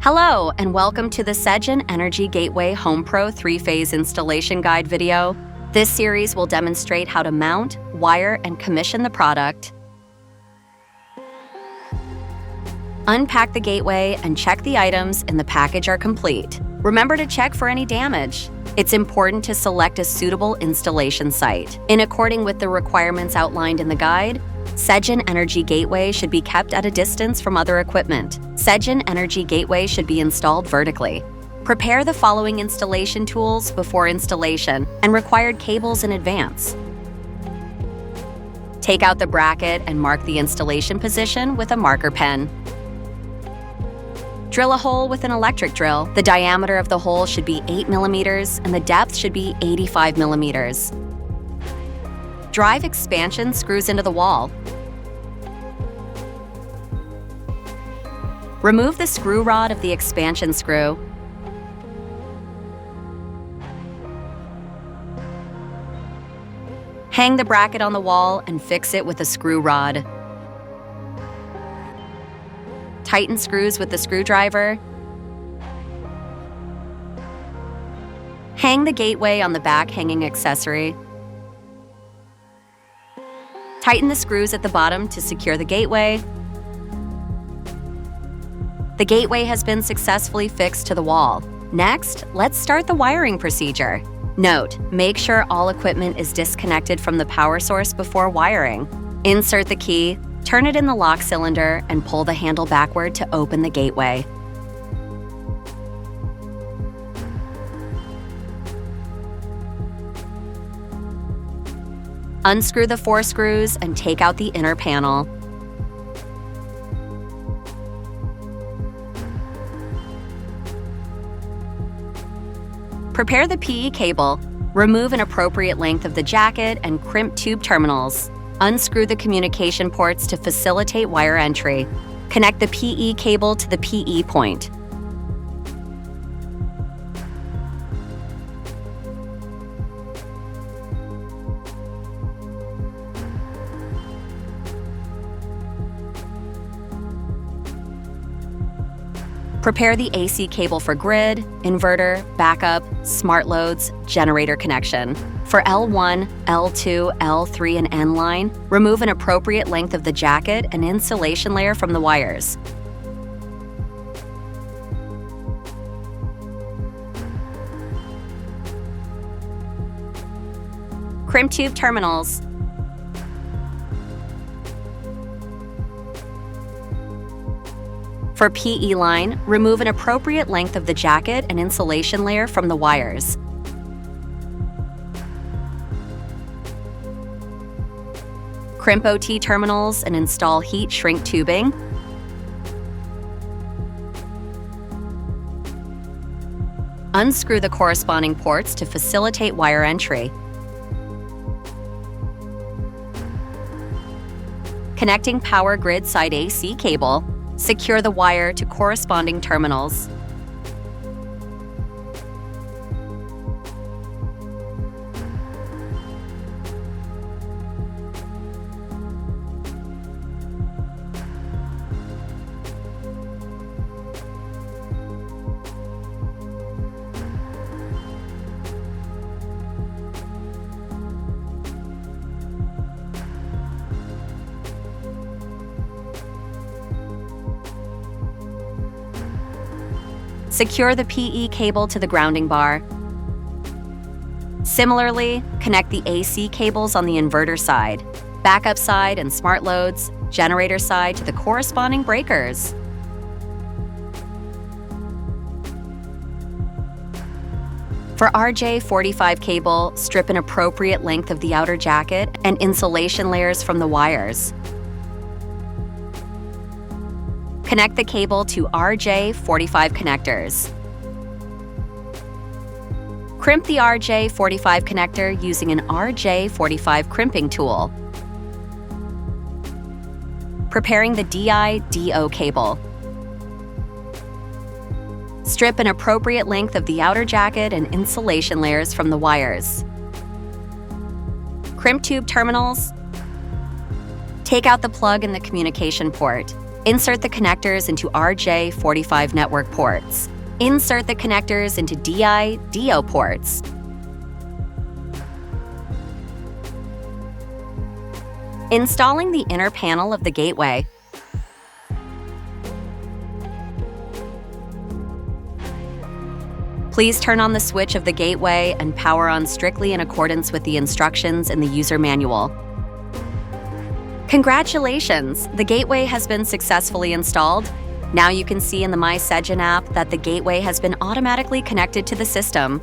Hello, and welcome to the Sigen Energy Gateway HomePro 3-phase installation guide video. This series will demonstrate how to mount, wire, and commission the product. Unpack the gateway and check the items in the package are complete. Remember to check for any damage. It's important to select a suitable installation site. In accordance with the requirements outlined in the guide, Sigen Energy Gateway should be kept at a distance from other equipment. Sigen Energy Gateway should be installed vertically. Prepare the following installation tools before installation and required cables in advance. Take out the bracket and mark the installation position with a marker pen. Drill a hole with an electric drill. The diameter of the hole should be 8 millimeters and the depth should be 85 millimeters. Drive expansion screws into the wall. Remove the screw rod of the expansion screw. Hang the bracket on the wall and fix it with a screw rod. Tighten screws with the screwdriver. Hang the gateway on the back hanging accessory. Tighten the screws at the bottom to secure the gateway. The gateway has been successfully fixed to the wall. Next, let's start the wiring procedure. Note, make sure all equipment is disconnected from the power source before wiring. Insert the key, turn it in the lock cylinder, and pull the handle backward to open the gateway. Unscrew the 4 screws and take out the inner panel. Prepare the PE cable. Remove an appropriate length of the jacket and crimp tube terminals. Unscrew the communication ports to facilitate wire entry. Connect the PE cable to the PE point. Prepare the AC cable for grid, inverter, backup, smart loads, generator connection. For L1, L2, L3, and N line, remove an appropriate length of the jacket and insulation layer from the wires. Crimp tube terminals. For PE line, remove an appropriate length of the jacket and insulation layer from the wires. Crimp OT terminals and install heat shrink tubing. Unscrew the corresponding ports to facilitate wire entry. Connecting power grid side AC cable. Secure the wire to corresponding terminals. Secure the PE cable to the grounding bar. Similarly, connect the AC cables on the inverter side, backup side and smart loads, generator side to the corresponding breakers. For RJ45 cable, strip an appropriate length of the outer jacket and insulation layers from the wires. Connect the cable to RJ45 connectors. Crimp the RJ45 connector using an RJ45 crimping tool. Preparing the DI-DO cable. Strip an appropriate length of the outer jacket and insulation layers from the wires. Crimp tube terminals. Take out the plug in the communication port. Insert the connectors into RJ45 network ports. Insert the connectors into DI/DO ports. Installing the inner panel of the gateway. Please turn on the switch of the gateway and power on strictly in accordance with the instructions in the user manual. Congratulations! The gateway has been successfully installed. Now you can see in the My Sigen app that the gateway has been automatically connected to the system.